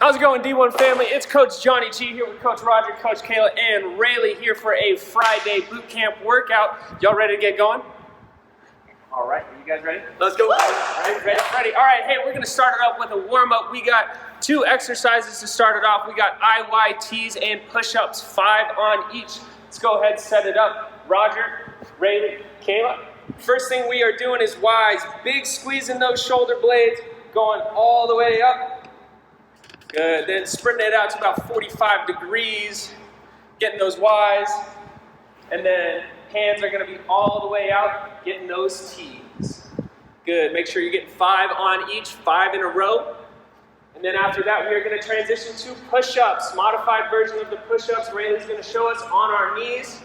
How's it going, D1 family? It's Coach Johnny G here with Coach Roger, Coach Kayla, and Rayleigh here for a Friday boot camp workout. Y'all ready to get going? All right, are you guys ready? Let's go. All right, ready. All right, hey, we're gonna start it up with a warm-up. We got 2 exercises to start it off. We got IYTs and push-ups, 5 on each. Let's go ahead and set it up. Roger, Rayleigh, Kayla. First thing we are doing is Ys. Big squeeze in those shoulder blades, going all the way up. Good, then sprinting it out to about 45 degrees, getting those Ys. And then hands are gonna be all the way out, getting those Ts. Good, make sure you're getting 5 on each, 5 in a row. And then after that, we are gonna transition to push-ups, modified version of the push-ups. Rayleigh's gonna show us on our knees,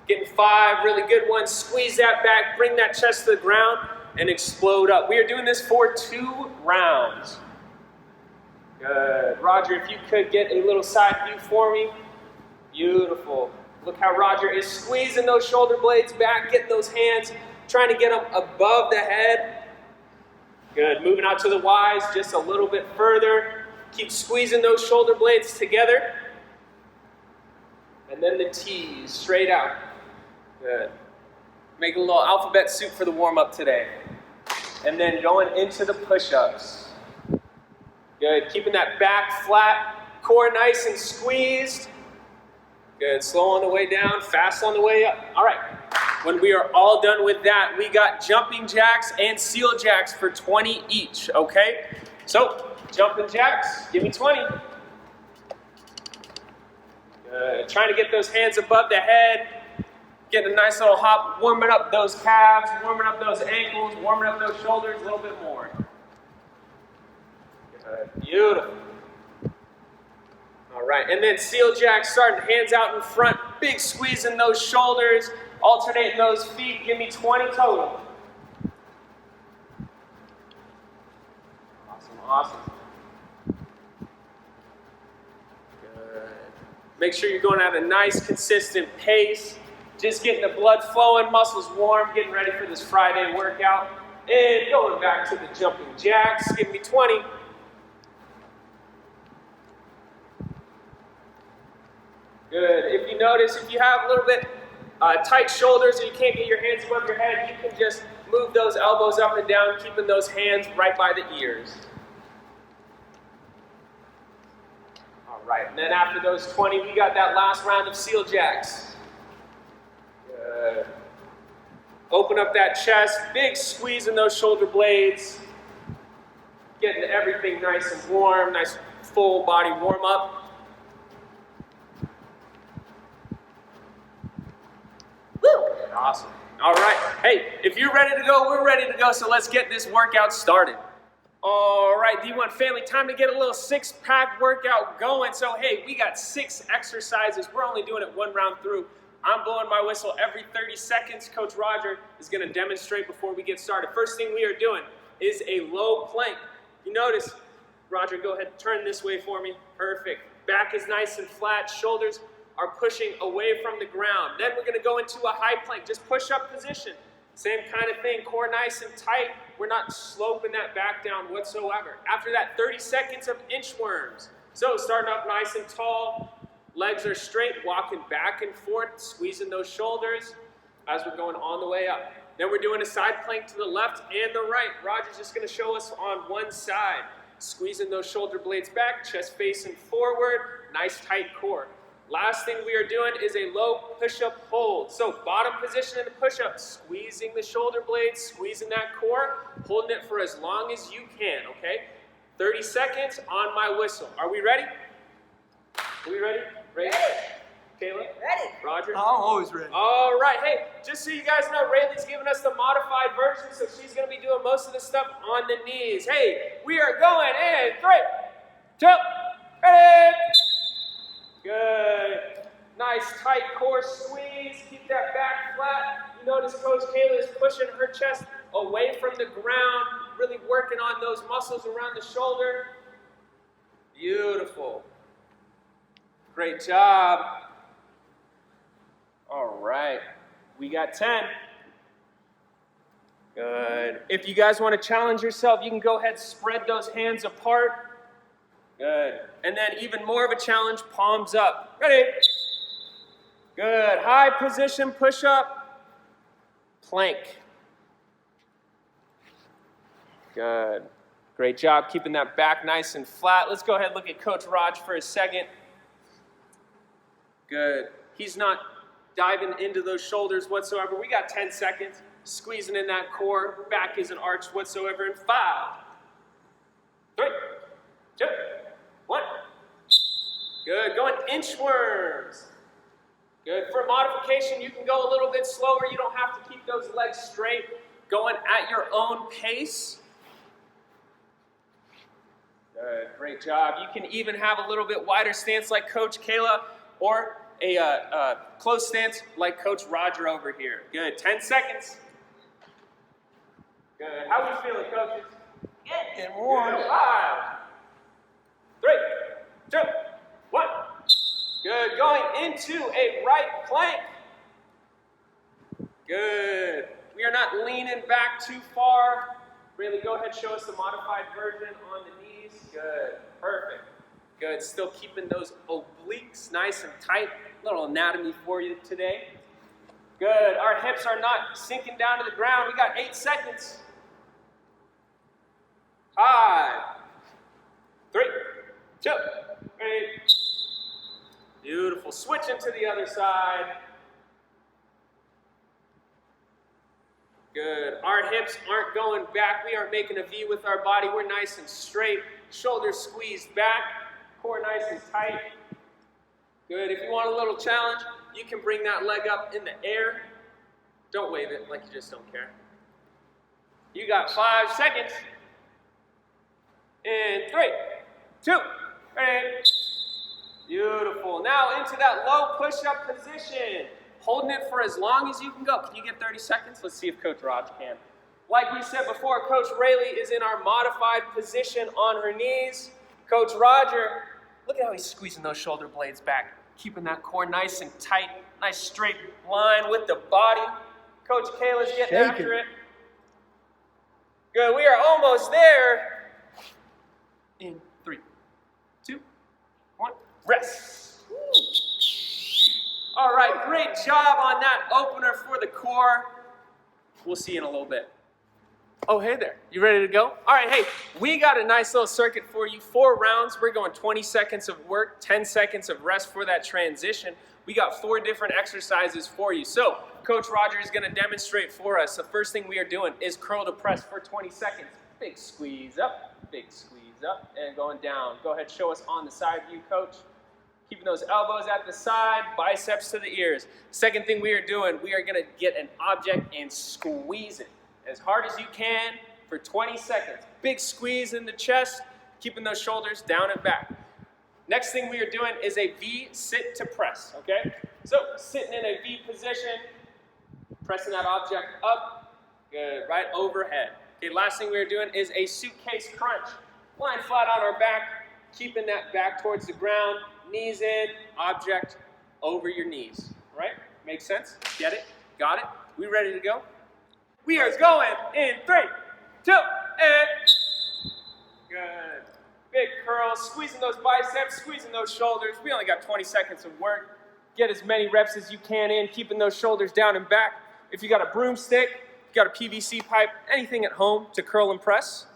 getting 5 really good ones. Squeeze that back, bring that chest to the ground, and explode up. We are doing this for 2 rounds. Good. Roger, if you could get a little side view for me. Beautiful. Look how Roger is squeezing those shoulder blades back, getting those hands, trying to get them above the head. Good. Moving out to the Ys just a little bit further. Keep squeezing those shoulder blades together. And then the T's straight out. Good. Make a little alphabet soup for the warm-up today. And then going into the push-ups. Good, keeping that back flat, core nice and squeezed. Good, slow on the way down, fast on the way up. All right, when we are all done with that, we got jumping jacks and seal jacks for 20 each, okay? So, jumping jacks, give me 20. Good, trying to get those hands above the head, getting a nice little hop, warming up those calves, warming up those ankles, warming up those shoulders a little bit more. Beautiful. All right, and then seal jacks, starting hands out in front, big squeeze in those shoulders, alternating those feet. Give me 20 total. Awesome. Good. Make sure you're going at a nice, consistent pace. Just getting the blood flowing, muscles warm, getting ready for this Friday workout. And going back to the jumping jacks. Give me 20. Good. If you notice, if you have a little bit tight shoulders or you can't get your hands above your head, you can just move those elbows up and down, keeping those hands right by the ears. All right, and then after those 20, we got that last round of seal jacks. Good. Open up that chest, big squeeze in those shoulder blades, getting everything nice and warm, nice full body warm up. Awesome. All right. Hey, if you're ready to go, we're ready to go. So let's get this workout started. All right, D1 family, time to get a little 6-pack workout going. So, hey, we got 6 exercises. We're only doing it 1 round through. I'm blowing my whistle every 30 seconds. Coach Roger is going to demonstrate before we get started. First thing we are doing is a low plank. You notice, Roger, go ahead, turn this way for me. Perfect. Back is nice and flat. Shoulders are pushing away from the ground. Then we're gonna go into a high plank, just push up position. Same kind of thing, core nice and tight. We're not sloping that back down whatsoever. After that, 30 seconds of inchworms. So starting up nice and tall, legs are straight, walking back and forth, squeezing those shoulders as we're going on the way up. Then we're doing a side plank to the left and the right. Roger's just gonna show us on one side. Squeezing those shoulder blades back, chest facing forward, nice tight core. Last thing we are doing is a low push-up hold. So bottom position in the push-up, squeezing the shoulder blades, squeezing that core, holding it for as long as you can, okay? 30 seconds on my whistle. Are we ready? Are we ready? Ready? Kayla? Ready. Roger? I'm always ready. All right. Hey, just so you guys know, Rayleigh's giving us the modified version, so she's going to be doing most of the stuff on the knees. Hey, we are going in 3, 2, ready? Good. Nice tight core squeeze. Keep that back flat. You notice Coach Kayla is pushing her chest away from the ground, really working on those muscles around the shoulder. Beautiful. Great job. All right. We got 10. Good. If you guys want to challenge yourself, you can go ahead and spread those hands apart. Good. And then even more of a challenge, palms up. Ready? Good. High position push-up, plank. Good. Great job keeping that back nice and flat. Let's go ahead and look at Coach Raj for a second. Good. He's not diving into those shoulders whatsoever. We got 10 seconds. Squeezing in that core. Back isn't arched whatsoever. In 5, 3, 2, 1. Good. Going inchworms. Good. For modification, you can go a little bit slower. You don't have to keep those legs straight. Going at your own pace. Good. Great job. You can even have a little bit wider stance like Coach Kayla, or a close stance like Coach Roger over here. Good. 10 seconds. Good. How are we feeling, coaches? Getting warm. 5, 3, 2, 1. Good. Going into a right plank. Good. We are not leaning back too far. Really, go ahead and show us the modified version on the knees. Good. Perfect. Good. Still keeping those obliques nice and tight. A little anatomy for you today. Good. Our hips are not sinking down to the ground. We got 8 seconds. 5, 3, 2, 1. Beautiful. Switching to the other side. Good. Our hips aren't going back. We aren't making a V with our body. We're nice and straight. Shoulders squeezed back. Core nice and tight. Good. If you want a little challenge, you can bring that leg up in the air. Don't wave it like you just don't care. You got 5 seconds. In 3, 2, 1. Beautiful. Now into that low push-up position. Holding it for as long as you can go. Can you get 30 seconds? Let's see if Coach Raj can. Like we said before, Coach Rayleigh is in our modified position on her knees. Coach Roger, look at how he's squeezing those shoulder blades back. Keeping that core nice and tight. Nice straight line with the body. Coach Kayla's getting after it. Good. We are almost there. In 3, 2, 1. Rest. All right, great job on that opener for the core. We'll see you in a little bit. Oh, hey there. You ready to go? All right, hey, we got a nice little circuit for you. 4 rounds. We're going 20 seconds of work, 10 seconds of rest for that transition. We got 4 different exercises for you. So, Coach Roger is going to demonstrate for us. The first thing we are doing is curl to press for 20 seconds. Big squeeze up, big squeeze up, and going down. Go ahead, show us on the side view, Coach. Keeping those elbows at the side, biceps to the ears. Second thing we are doing, we are going to get an object and squeeze it as hard as you can for 20 seconds. Big squeeze in the chest, keeping those shoulders down and back. Next thing we are doing is a V sit to press, okay? So sitting in a V position, pressing that object up, good, right overhead. Okay, last thing we are doing is a suitcase crunch. Lying flat on our back, keeping that back towards the ground, knees in, object over your knees, right? Make sense? Get it? Got it? We ready to go? We are going in 3, 2, and good. Big curls, squeezing those biceps, squeezing those shoulders. We only got 20 seconds of work. Get as many reps as you can in, keeping those shoulders down and back. If you got a broomstick, you got a PVC pipe, anything at home to curl and press,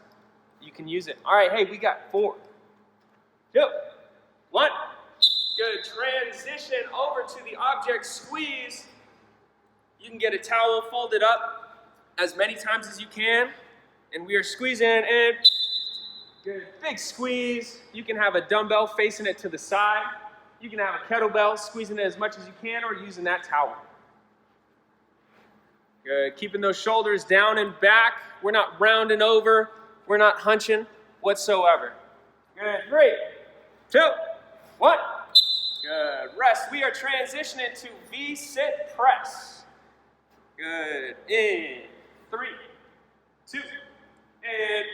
you can use it. All right, hey, we got 4, 2, 1. Good. Transition over to the object squeeze. You can get a towel folded up as many times as you can. And we are squeezing in. Good. Big squeeze. You can have a dumbbell facing it to the side. You can have a kettlebell, squeezing it as much as you can, or using that towel. Good. Keeping those shoulders down and back. We're not rounding over. We're not hunching whatsoever. Good. 3, 2, 1. Good. Rest. We are transitioning to V-sit press. Good. In 3, 2, and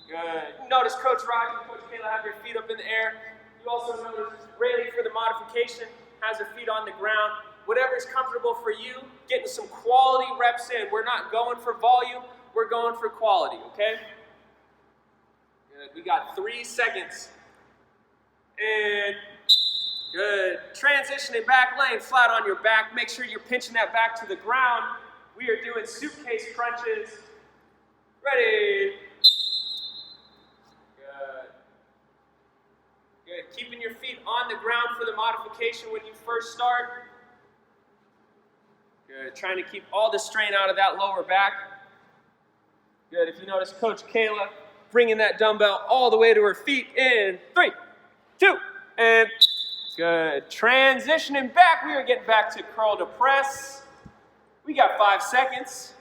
good. Notice Coach Roger and Coach Kayla have their feet up in the air. You also notice Rayleigh for the modification has her feet on the ground. Whatever is comfortable for you, getting some quality reps in. We're not going for volume, we're going for quality, okay? Good. We got 3 seconds. And good. Transitioning back, laying flat on your back. Make sure you're pinching that back to the ground. We are doing suitcase crunches. Ready. Good. Good. Keeping your feet on the ground for the modification when you first start. Good. Trying to keep all the strain out of that lower back. Good. If you notice Coach Kayla bringing that dumbbell all the way to her feet in 3, 2, and good. Transitioning back. We are getting back to curl to press. We got 5 seconds.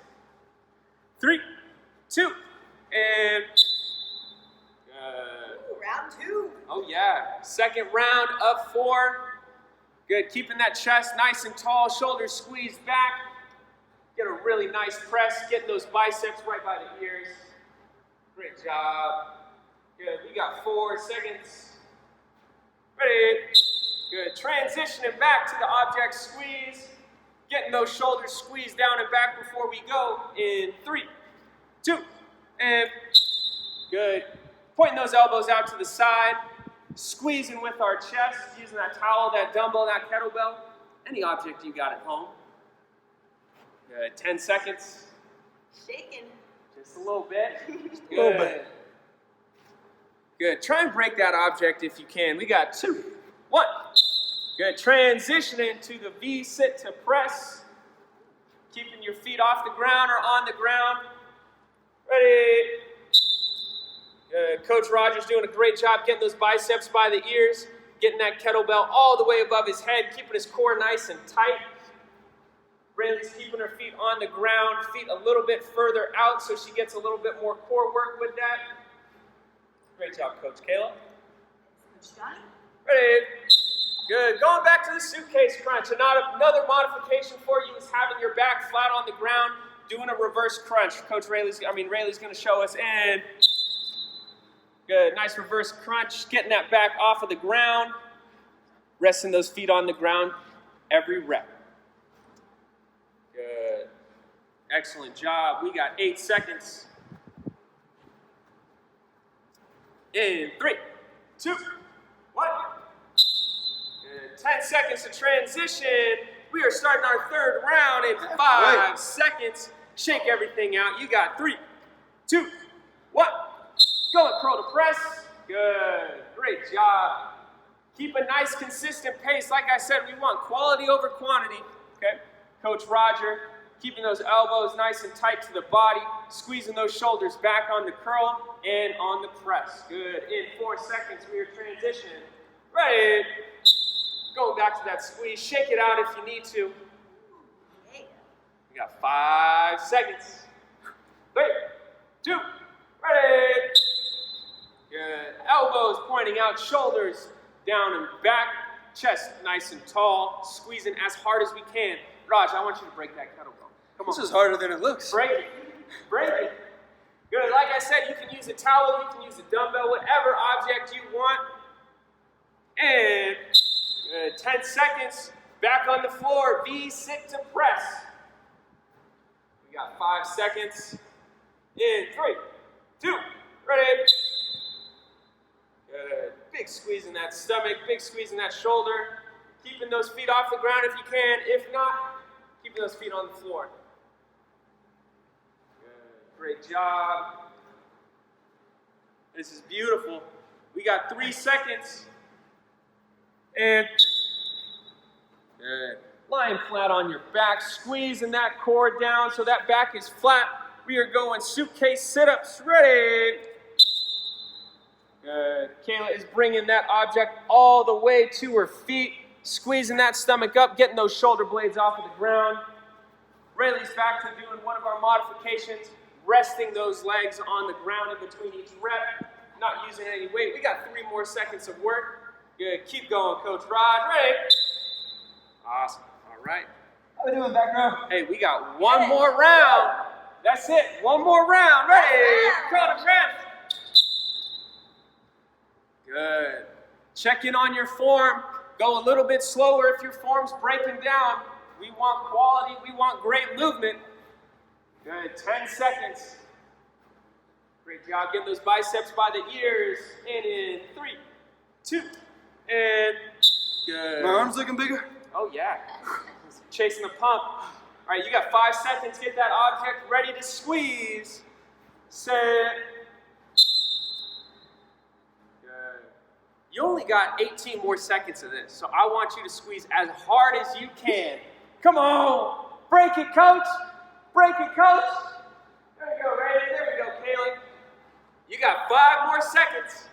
3, 2, and good. Ooh, round 2. Oh yeah. Second round of 4. Good. Keeping that chest nice and tall, shoulders squeezed back. Get a really nice press. Getting those biceps right by the ears. Great job. Good. We got 4 seconds. Ready. Good. Transitioning back to the object squeeze. Getting those shoulders squeezed down and back before we go in 3, 2, and good. Pointing those elbows out to the side. Squeezing with our chest. Using that towel, that dumbbell, that kettlebell. Any object you got at home. Good. 10 seconds. Shaking. Just a little bit. Just a little bit. Good. Try and break that object if you can. We got 2, 1. Good. Transitioning to the V sit to press. Keeping your feet off the ground or on the ground. Ready. Good. Coach Roger's doing a great job getting those biceps by the ears. Getting that kettlebell all the way above his head. Keeping his core nice and tight. Rayleigh's keeping her feet on the ground. Feet a little bit further out so she gets a little bit more core work with that. Great job, Coach Kayla. Coach Johnny. Ready. Good. Going back to the suitcase crunch. Another modification for you is having your back flat on the ground, doing a reverse crunch. Rayleigh's going to show us. And good. Nice reverse crunch. Getting that back off of the ground. Resting those feet on the ground every rep. Good. Excellent job. We got 8 seconds. In 3, 2, 1. Good. 10 seconds to transition. We are starting our third round in 5 seconds. Shake everything out. You got 3, 2, 1. Go and curl to press. Good. Great job. Keep a nice consistent pace. Like I said, we want quality over quantity. Okay. Coach Roger, keeping those elbows nice and tight to the body, squeezing those shoulders back on the curl and on the press. Good. In 4 seconds, we are transitioning. Ready. Going back to that squeeze. Shake it out if you need to. We got 5 seconds. 3, 2, ready. Good. Elbows pointing out, shoulders down and back, chest nice and tall, squeezing as hard as we can. Raj, I want you to break that kettlebell. Come on. This is harder than it looks. Break it. Break it. Good. Like I said, you can use a towel, you can use a dumbbell, whatever object you want. And good. 10 seconds. Back on the floor. V sit to press. We got 5 seconds. In 3, 2, ready. Good. Big squeeze in that stomach, big squeeze in that shoulder. Keeping those feet off the ground if you can. If not, keeping those feet on the floor. Good. Great job. This is beautiful. We got 3 seconds. And good. Lying flat on your back, squeezing that core down so that back is flat. We are going suitcase sit-ups. Ready. Good. Kayla is bringing that object all the way to her feet, squeezing that stomach up, getting those shoulder blades off of the ground. Rayleigh's back to doing one of our modifications, resting those legs on the ground in between each rep, not using any weight. We got 3 more seconds of work. Good. Keep going, Coach Rod. Ready? Awesome. All right. How we doing, back row? Hey, we got 1 more round. That's it. 1 more round. Ready? Curl to press. Good. Check in on your form. Go a little bit slower if your form's breaking down. We want quality. We want great movement. Good. 10 seconds. Great job getting those biceps by the ears. And in 3, 2, And good. My arm's looking bigger. Oh, yeah. Chasing the pump. All right, you got 5 seconds. Get that object ready to squeeze. Set. Good. You only got 18 more seconds of this, so I want you to squeeze as hard as you can. Come on. Break it, coach. Break it, coach. There we go, Ray. There we go, Kayla. You got 5 more seconds.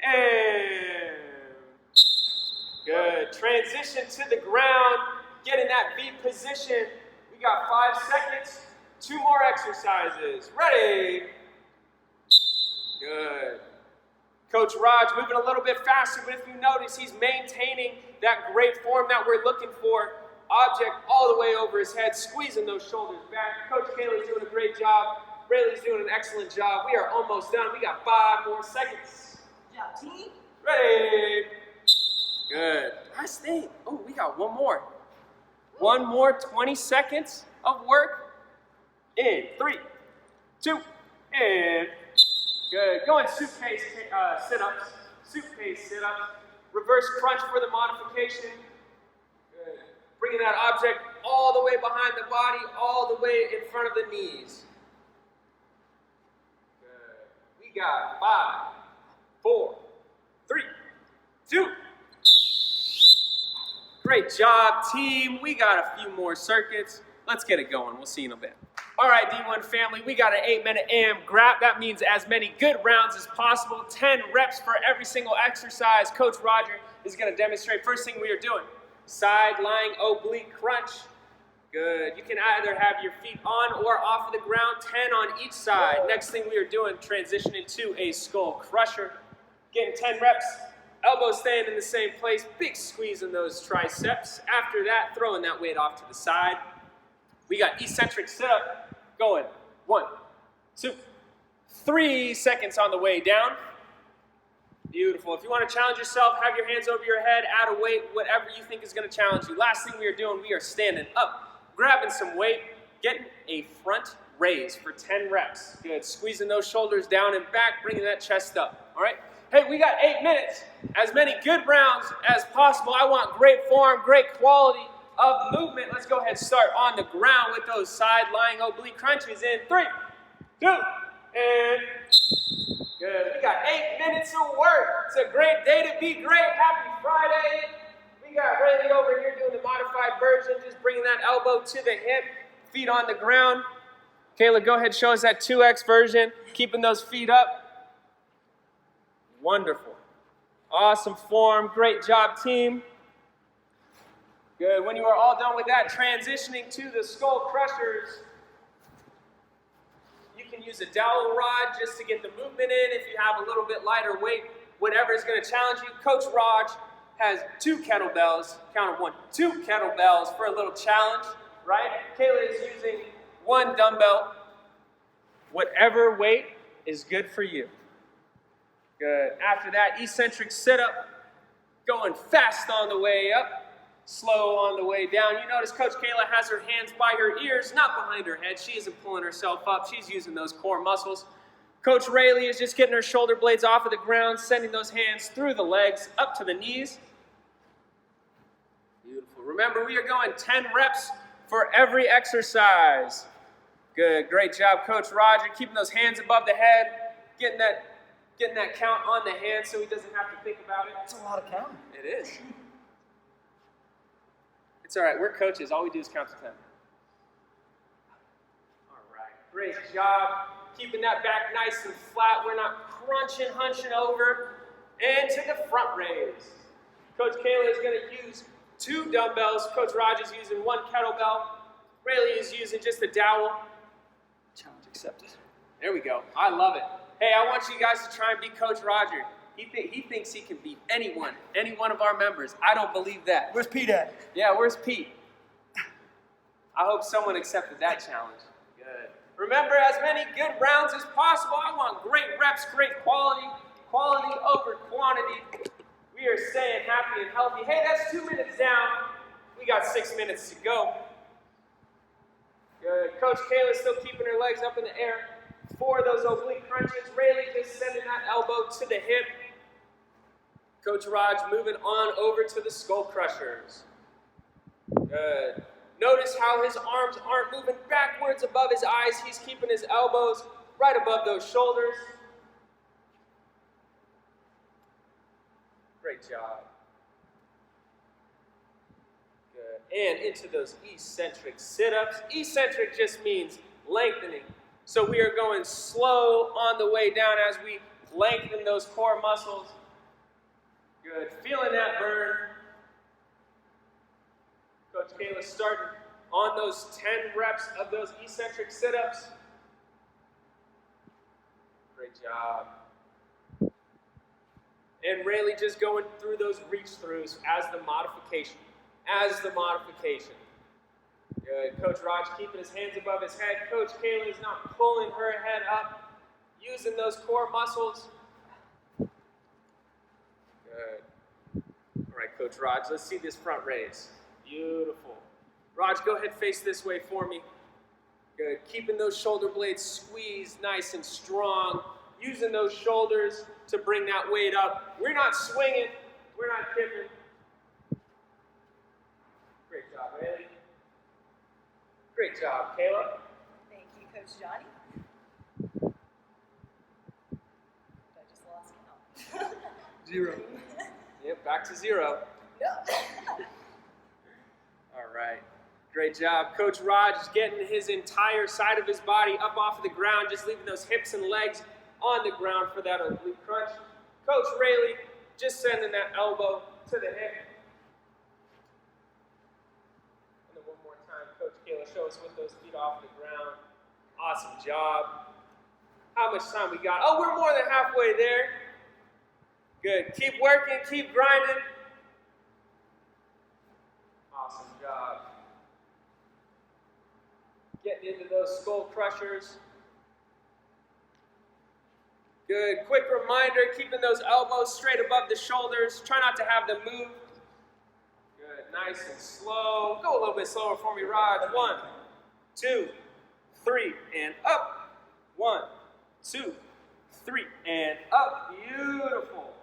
And good. Transition to the ground. Get in that V position. We got 5 seconds. 2 more exercises. Ready? Good. Coach Raj moving a little bit faster, but if you notice, he's maintaining that great form that we're looking for. Object all the way over his head, squeezing those shoulders back. Coach Kaylee's doing a great job. Rayleigh's doing an excellent job. We are almost done. We got 5 more seconds. Good job, team. Ready? Good. Last thing. Oh, we got one more. One more 20 seconds of work. In 3, 2, and good. Going suitcase sit-ups. Suitcase sit-ups. Reverse crunch for the modification. Good. Bringing that object all the way behind the body, all the way in front of the knees. Good. We got 5, 4, 3, 2. Great job, team. We got a few more circuits. Let's get it going. We'll see you in a bit. All right, D1 family, we got an 8-minute AM grab. That means as many good rounds as possible. 10 reps for every single exercise. Coach Roger is going to demonstrate. First thing we are doing, side lying oblique crunch. Good. You can either have your feet on or off of the ground, 10 on each side. Next thing we are doing, transitioning to a skull crusher. Getting 10 reps, elbows staying in the same place, big squeeze in those triceps. After that, throwing that weight off to the side. We got eccentric sit-up going. 1, 2, 3 seconds on the way down. Beautiful. If you want to challenge yourself, have your hands over your head, add a weight, whatever you think is going to challenge you. Last thing we are doing, we are standing up, grabbing some weight, getting a front raise for 10 reps. Good. Squeezing those shoulders down and back, bringing that chest up. All right? Hey, we got 8 minutes. As many good rounds as possible. I want great form, great quality of movement. Let's go ahead and start on the ground with those side lying oblique crunches in 3, 2, and good. We got 8 minutes of work. It's a great day to be great. Happy Friday. We got Rayleigh over here doing the modified version, just bringing that elbow to the hip, feet on the ground. Kayla, go ahead, show us that 2X version, keeping those feet up. Wonderful. Awesome form. Great job, team. Good. When you are all done with that, transitioning to the skull crushers. You can use a dowel rod just to get the movement in if you have a little bit lighter weight, whatever is going to challenge you. Coach Raj has 2 kettlebells, count of 1, 2 kettlebells for a little challenge, right? Kayla is using 1 dumbbell. Whatever weight is good for you. Good. After that, eccentric sit-up, going fast on the way up. Slow on the way down. You notice Coach Kayla has her hands by her ears, not behind her head. She isn't pulling herself up. She's using those core muscles. Coach Rayleigh is just getting her shoulder blades off of the ground, sending those hands through the legs, up to the knees. Beautiful. Remember, we are going 10 reps for every exercise. Good. Great job, Coach Roger, keeping those hands above the head, getting that count on the hand so he doesn't have to think about it. That's a lot of counting. It is. It's all right. We're coaches. All we do is count to 10. All right. Great job. Keeping that back nice and flat. We're not crunching, hunching over. And to the front raise. Coach Kayla is going to use 2 dumbbells. Coach Raj is using 1 kettlebell. Rayleigh is using just a dowel. Challenge accepted. There we go. I love it. Hey, I want you guys to try and beat Coach Roger. He thinks he can beat any one of our members. I don't believe that. Where's Pete at? Yeah, where's Pete? I hope someone accepted that challenge. Good. Remember, as many good rounds as possible. I want great reps, great quality over quantity. We are staying happy and healthy. Hey, that's 2 minutes down. We got 6 minutes to go. Good. Coach Kayla's still keeping her legs up in the air. 4 of those oblique crunches. Rayleigh just sending that elbow to the hip. Coach Raj moving on over to the skull crushers. Good. Notice how his arms aren't moving backwards above his eyes. He's keeping his elbows right above those shoulders. Great job. Good. And into those eccentric sit-ups. Eccentric just means lengthening. So we are going slow on the way down as we lengthen those core muscles. Good. Feeling that burn. Coach Kayla starting on those 10 reps of those eccentric sit-ups. Great job. And really just going through those reach-throughs as the modification. Good. Coach Raj keeping his hands above his head. Coach Kayla is not pulling her head up, using those core muscles. Good. All right, Coach Raj, let's see this front raise. Beautiful. Raj, go ahead, face this way for me. Good. Keeping those shoulder blades squeezed nice and strong. Using those shoulders to bring that weight up. We're not swinging. We're not kipping. Great job, Haley. Great job, Kayla. Thank you, Coach Johnny. I just lost count. 0. Yep, back to 0. No. All right. Great job. Coach Raj is getting his entire side of his body up off of the ground, just leaving those hips and legs on the ground for that oblique crunch. Coach Rayleigh just sending that elbow to the hip. And then one more time, Coach Kayla, show us with those feet off the ground. Awesome job. How much time we got? Oh, we're more than halfway there. Good. Keep working, keep grinding. Awesome job. Getting into those skull crushers. Good. Quick reminder, keeping those elbows straight above the shoulders. Try not to have them move. Good. Nice and slow. Go a little bit slower for me, Raj. 1, 2, 3, and up. 1, 2, 3, and up. Beautiful.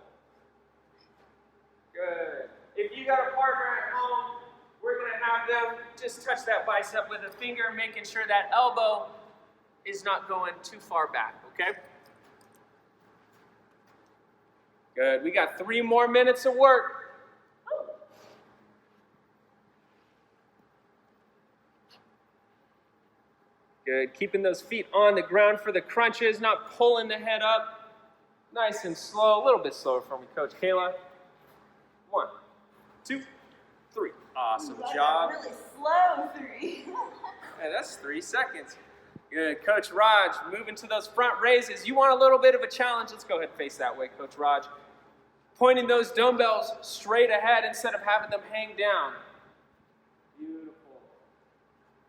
Good. If you got a partner at home, we're going to have them just touch that bicep with a finger, making sure that elbow is not going too far back, okay? Good. We got 3 more minutes of work. Good. Keeping those feet on the ground for the crunches, not pulling the head up. Nice and slow. A little bit slower for me, Coach Kayla. 1, 2, 3. Awesome job. Really slow 3. Hey, that's 3 seconds. Good. Coach Raj, moving to those front raises. You want a little bit of a challenge? Let's go ahead and face that way, Coach Raj. Pointing those dumbbells straight ahead instead of having them hang down. Beautiful.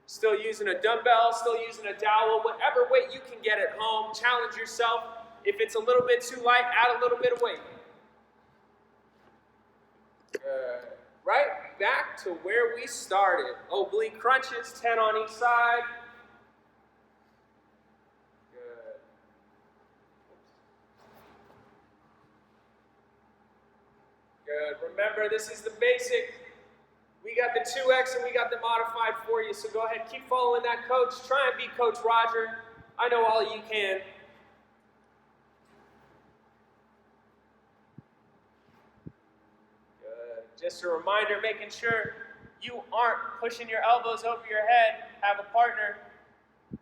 Still using a dumbbell, still using a dowel, whatever weight you can get at home. Challenge yourself. If it's a little bit too light, add a little bit of weight. Good. Right back to where we started. Oblique crunches, 10 on each side. Good. Good. Remember, this is the basic. We got the 2X and we got the modified for you. So go ahead, keep following that coach. Try and beat Coach Roger. I know all you can. Just a reminder, making sure you aren't pushing your elbows over your head. Have a partner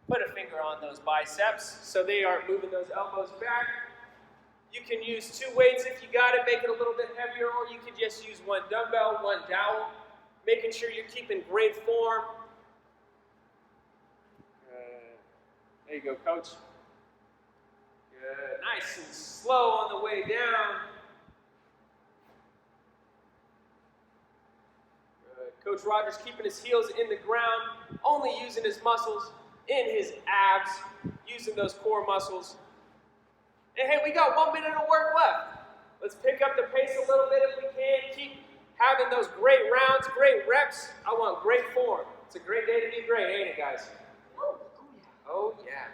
put a finger on those biceps so they aren't moving those elbows back. You can use 2 weights if you got it, make it a little bit heavier, or you can just use 1 dumbbell, 1 dowel, making sure you're keeping great form. Good. There you go, coach. Good. Nice and slow on the way down. Coach Rogers keeping his heels in the ground, only using his muscles in his abs, using those core muscles. And hey, we got 1 minute of work left. Let's pick up the pace a little bit if we can. Keep having those great rounds, great reps. I want great form. It's a great day to be great, ain't it, guys? Oh, yeah.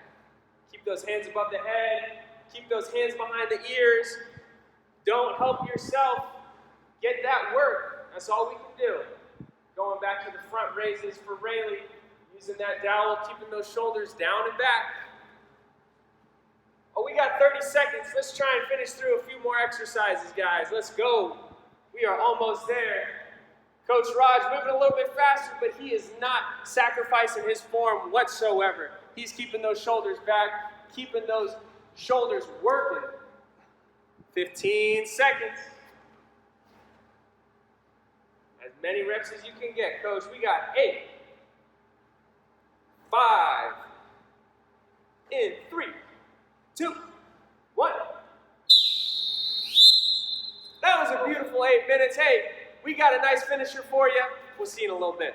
Keep those hands above the head. Keep those hands behind the ears. don't help yourself get that work. That's all we can do. Going back to the front raises for Rayleigh, using that dowel, keeping those shoulders down and back. Oh, we got 30 seconds. Let's try and finish through a few more exercises, guys. Let's go. We are almost there. Coach Raj moving a little bit faster, but he is not sacrificing his form whatsoever. He's keeping those shoulders back, keeping those shoulders working. 15 seconds. As many reps as you can get, Coach. We got 8, 5, in 3, 2, 1. That was a beautiful 8 minutes. Hey, we got a nice finisher for you. We'll see you in a little bit.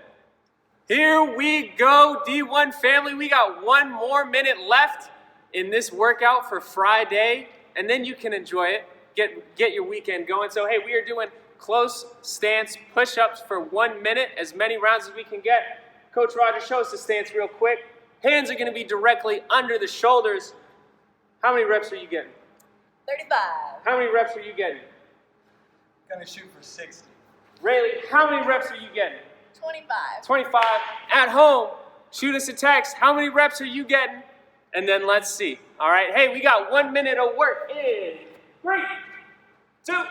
Here we go, D1 family. We got 1 more minute left in this workout for Friday, and then you can enjoy it. Get your weekend going. So, hey, we are doing close stance push-ups for 1 minute, as many rounds as we can get. Coach Roger, show us the stance real quick. Hands are going to be directly under the shoulders. How many reps are you getting? 35. How many reps are you getting? Gonna shoot for 60. Rayleigh, how many reps are you getting? 25. 25. At home, shoot us a text. How many reps are you getting? And then let's see. All right. Hey, we got 1 minute of work in 3, 2, ready.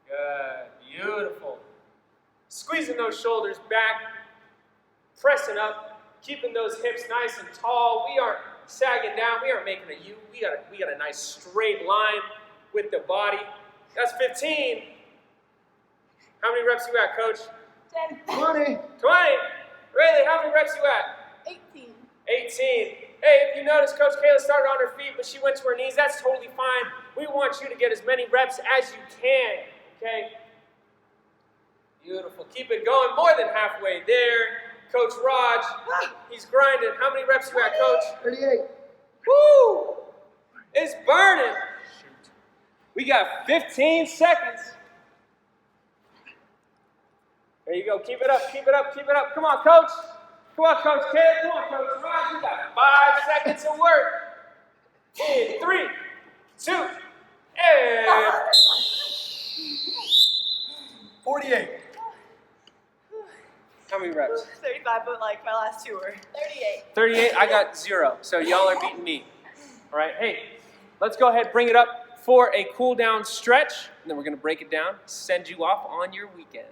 Good. Beautiful. Squeezing those shoulders back, pressing up, keeping those hips nice and tall. We aren't sagging down. We aren't making a U. We got a nice straight line with the body. That's 15. How many reps you at, Coach? 10. 20. 20. Rayleigh, how many reps you at? 18. 18. Hey, if you notice, Coach Kayla started on her feet, but she went to her knees. That's totally fine. We want you to get as many reps as you can, okay? Beautiful. Keep it going. More than halfway there. Coach Raj, he's grinding. How many reps you at, Coach? 38. Woo! It's burning. We got 15 seconds. There you go. Keep it up, keep it up, keep it up. Come on, Coach. Come on, Coach Kayla. Come on, Coach Raj. We got 5 seconds of work. In 3, 2, and 48. how many reps? 35, but like my last 2 were 38. 38. I got 0. So y'all are beating me. All right. Hey, let's go ahead and bring it up for a cool down stretch. And then we're going to break it down, send you off on your weekend.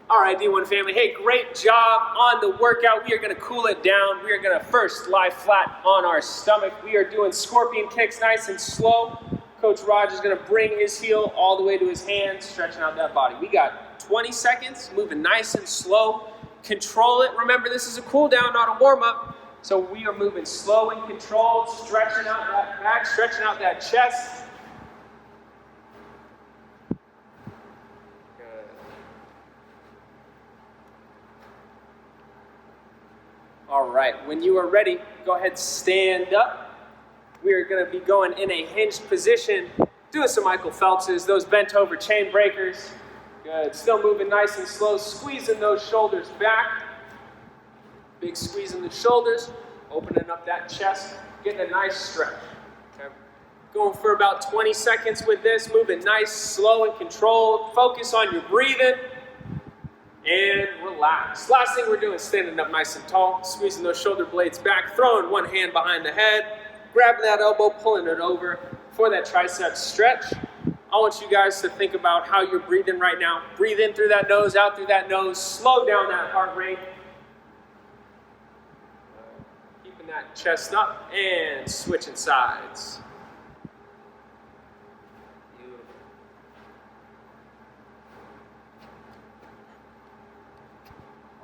All right, D1 family. Hey, great job on the workout. We are going to cool it down. We are going to first lie flat on our stomach. We are doing scorpion kicks nice and slow. Coach Raj is going to bring his heel all the way to his hand, stretching out that body. We got 20 seconds, moving nice and slow. Control it. Remember, this is a cool down, not a warm up. So we are moving slow and controlled, stretching out that back, stretching out that chest. All right, when you are ready, go ahead and stand up. We are going to be going in a hinged position, doing some Michael Phelpses, those bent over chain breakers. Good, still moving nice and slow, squeezing those shoulders back. Big squeeze in the shoulders, opening up that chest, getting a nice stretch. Okay. Going for about 20 seconds with this, moving nice, slow, and controlled. Focus on your breathing. And relax. Last thing we're doing is standing up nice and tall, squeezing those shoulder blades back, throwing one hand behind the head, grabbing that elbow, pulling it over for that tricep stretch. I want you guys to think about how you're breathing right now. Breathe in through that nose, out through that nose. Slow down that heart rate. Keeping that chest up and switching sides.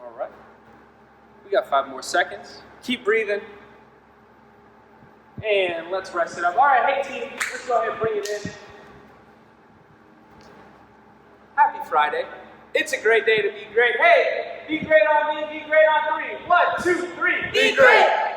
All right. We got 5 more seconds. Keep breathing. And let's rest it up. All right, hey team, let's go ahead and bring it in. Happy Friday. It's a great day to be great. Hey, be great on me, be great on 3. 1, 2, 3. Be great.